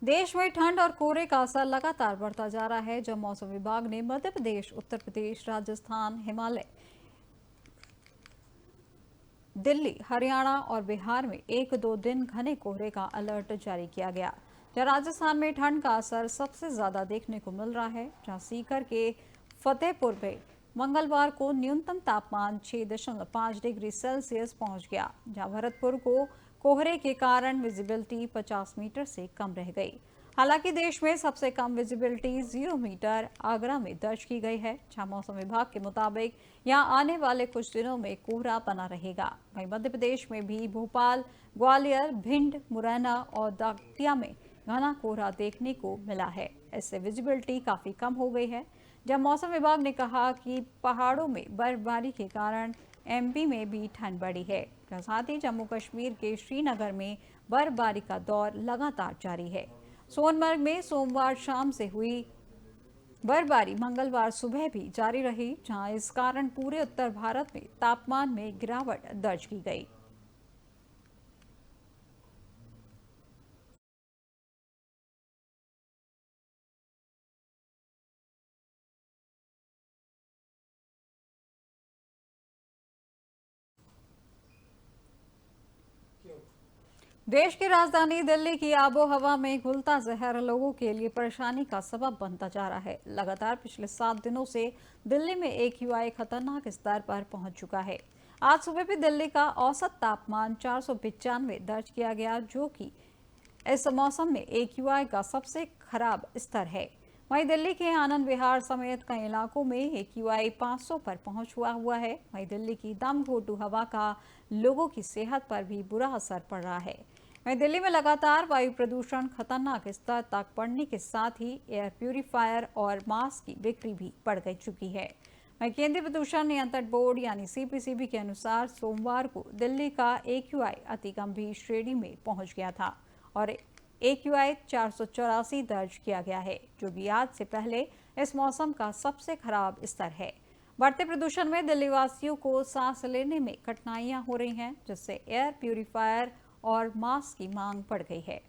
देश में ठंड और कोहरे का असर लगातार बढ़ता जा रहा है। जब मौसम विभाग ने मध्य प्रदेश, उत्तर प्रदेश, राजस्थान, हिमालय, दिल्ली, हरियाणा और बिहार में 1-2 दिन घने कोहरे का अलर्ट जारी किया गया। जहां राजस्थान में ठंड का असर सबसे ज्यादा देखने को मिल रहा है, जहां सीकर के फतेहपुर में मंगलवार को न्यूनतम तापमान 6.5 डिग्री सेल्सियस पहुंच गया, जहां भरतपुर को कोहरे के कारण विजिबिलिटी 50 मीटर से कम रह गई। हालांकि देश में सबसे कम विजिबिलिटी 0 मीटर आगरा में दर्ज की गई है, जहां मौसम विभाग के मुताबिक यहां आने वाले कुछ दिनों में कोहरा बना रहेगा। वहीं मध्य प्रदेश में भी भोपाल, ग्वालियर, भिंड, मुरैना और दतिया में घना कोहरा देखने को मिला है। इससे विजिबिलिटी काफी कम हो गई है। जब मौसम विभाग ने कहा कि पहाड़ों में बर्फबारी के कारण एमपी में भी ठंड बढ़ी है, साथ ही जम्मू कश्मीर के श्रीनगर में बर्फबारी का दौर लगातार जारी है। सोनमर्ग में सोमवार शाम से हुई बर्फबारी मंगलवार सुबह भी जारी रही, जहां इस कारण पूरे उत्तर भारत में तापमान में गिरावट दर्ज की गई। देश की राजधानी दिल्ली की आबोहवा में घुलता जहर लोगों के लिए परेशानी का सबब बनता जा रहा है। लगातार पिछले 7 दिनों से दिल्ली में AQI खतरनाक स्तर पर पहुंच चुका है। आज सुबह भी दिल्ली का औसत तापमान 495 दर्ज किया गया, जो कि इस मौसम में AQI का सबसे खराब स्तर है। वहीं दिल्ली के आनंद विहार समेत कई इलाकों में AQI 500 पर पहुंच हुआ है। वहीं दिल्ली की दमघोटू हवा का लोगों की सेहत पर भी बुरा असर पड़ रहा है। वहीं दिल्ली में लगातार वायु प्रदूषण खतरनाक स्तर तक बढ़ने के साथ ही एयर प्यूरिफायर और मास्क की बिक्री भी बढ़ चुकी है। वहीं केंद्रीय प्रदूषण नियंत्रण बोर्ड यानी CPCB के अनुसार सोमवार को दिल्ली का AQI अति गंभीर श्रेणी में पहुंच गया था और AQI 484 दर्ज किया गया है, जो कि आज से पहले इस मौसम का सबसे खराब स्तर है। बढ़ते प्रदूषण में दिल्ली वासियों को सांस लेने में कठिनाइयां हो रही हैं, जिससे एयर प्यूरिफायर और मास्क की मांग बढ़ गई है।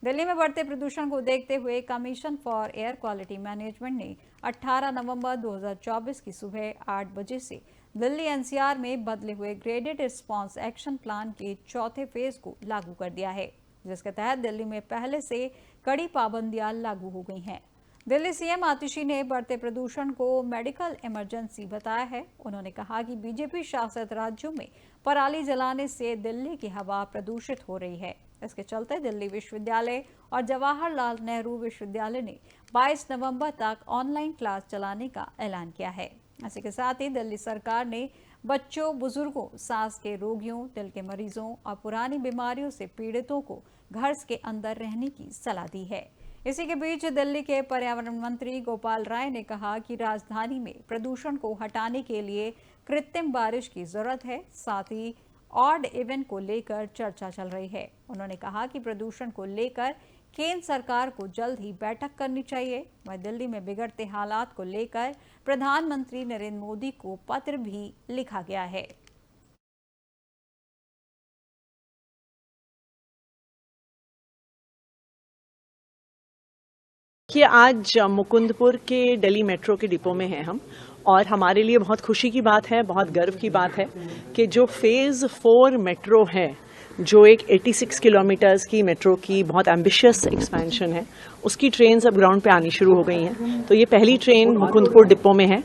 दिल्ली में बढ़ते प्रदूषण को देखते हुए commission for air quality management ने 18 नवंबर 2024 की सुबह 8 बजे से दिल्ली NCR में बदले हुए ग्रेडेड रिस्पांस एक्शन प्लान के चौथे फेज को लागू कर दिया है, जिसके तहत दिल्ली में पहले से कड़ी पाबंदियां लागू हो गई हैं। दिल्ली CM आतिशी ने बढ़ते प्रदूषण को मेडिकल इमरजेंसी बताया है। उन्होंने कहा कि BJP शासित राज्यों में पराली जलाने से दिल्ली की हवा प्रदूषित हो रही है। इसके चलते दिल्ली विश्वविद्यालय और जवाहरलाल नेहरू विश्वविद्यालय ने 22 नवंबर तक ऑनलाइन क्लास चलाने का ऐलान किया है। इसी के साथ ही दिल्ली सरकार ने बच्चों, बुजुर्गों, सांस के रोगियों, दिल के मरीजों और पुरानी बीमारियों से पीड़ितों को घर के अंदर रहने की सलाह दी है। इसी के बीच दिल्ली के पर्यावरण मंत्री गोपाल राय ने कहा कि राजधानी में प्रदूषण को हटाने के लिए कृत्रिम बारिश की जरूरत है। साथ ही ऑड इवन को लेकर चर्चा चल रही है। उन्होंने कहा कि प्रदूषण को लेकर केंद्र सरकार को जल्द ही बैठक करनी चाहिए। वहीं दिल्ली में बिगड़ते हालात को लेकर प्रधानमंत्री नरेंद्र मोदी को पत्र भी लिखा गया है। कि आज मुकुंदपुर के दिल्ली मेट्रो के डिपो में हैं हम, और हमारे लिए बहुत खुशी की बात है, बहुत गर्व की बात है कि जो फेज़ 4 मेट्रो है, जो एक 86 किलोमीटर्स की मेट्रो की बहुत एम्बिशियस एक्सपेंशन है, उसकी ट्रेन्स अब ग्राउंड पे आनी शुरू हो गई हैं। तो ये पहली ट्रेन मुकुंदपुर डिपो में है।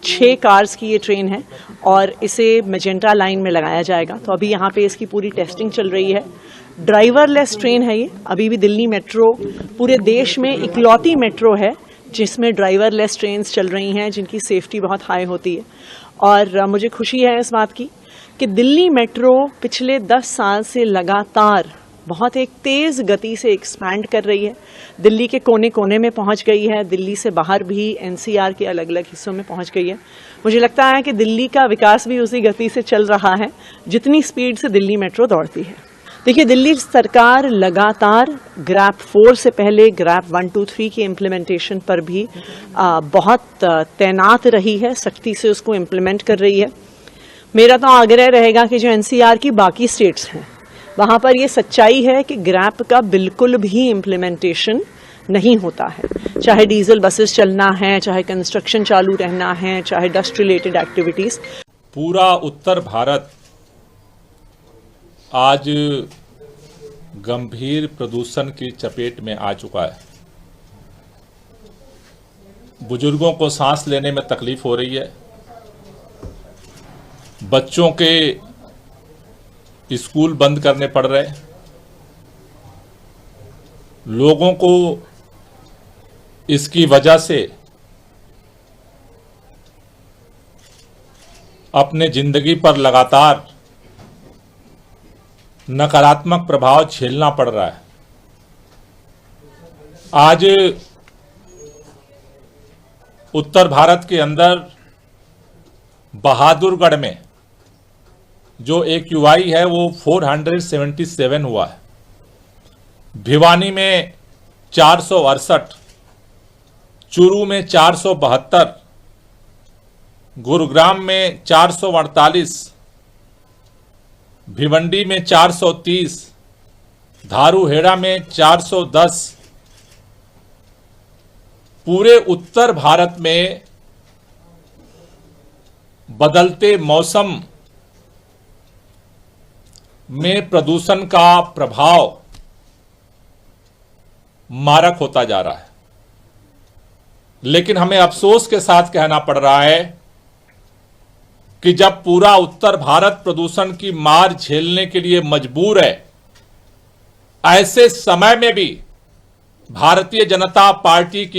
6 कार्स की ये ट्रेन है और इसे मैजेंटा लाइन में लगाया जाएगा। तो अभी यहाँ पे इसकी पूरी टेस्टिंग चल रही है। ड्राइवरलेस ट्रेन है ये। अभी भी दिल्ली मेट्रो पूरे देश में इकलौती मेट्रो है जिसमें ड्राइवरलेस ट्रेन्स चल रही हैं, जिनकी सेफ्टी बहुत हाई होती है। और मुझे खुशी है इस बात की कि दिल्ली मेट्रो पिछले 10 साल से लगातार बहुत एक तेज गति से एक्सपैंड कर रही है। दिल्ली के कोने कोने में पहुंच गई है, दिल्ली से बाहर भी NCR के अलग अलग हिस्सों में पहुंच गई है। मुझे लगता है कि दिल्ली का विकास भी उसी गति से चल रहा है जितनी स्पीड से दिल्ली मेट्रो दौड़ती है। देखिए, दिल्ली सरकार लगातार ग्रैप 4 से पहले ग्रैप 1, 2, 3 की इम्प्लीमेंटेशन पर भी बहुत तैनात रही है, सख्ती से उसको इम्प्लीमेंट कर रही है। मेरा तो आग्रह रहेगा कि जो NCR की बाकी स्टेट्स हैं वहाँ पर ये सच्चाई है कि ग्रैप का बिल्कुल भी इम्प्लीमेंटेशन नहीं होता है, चाहे डीजल बसेस चलना है, चाहे कंस्ट्रक्शन चालू रहना है, चाहे डस्ट रिलेटेड एक्टिविटीज। पूरा उत्तर भारत आज गंभीर प्रदूषण की चपेट में आ चुका है। बुजुर्गों को सांस लेने में तकलीफ हो रही है, बच्चों के स्कूल बंद करने पड़ रहे हैं, लोगों को इसकी वजह से अपने जिंदगी पर लगातार नकारात्मक प्रभाव झेलना पड़ रहा है। आज उत्तर भारत के अंदर बहादुरगढ़ में जो AQI है वो 477 हुआ है, भिवानी में 468, चूरू में 472, गुरुग्राम में 448, भिवंडी में 430, धारूहेड़ा में 410। पूरे उत्तर भारत में बदलते मौसम में प्रदूषण का प्रभाव मारक होता जा रहा है। लेकिन हमें अफसोस के साथ कहना पड़ रहा है कि जब पूरा उत्तर भारत प्रदूषण की मार झेलने के लिए मजबूर है, ऐसे समय में भी भारतीय जनता पार्टी की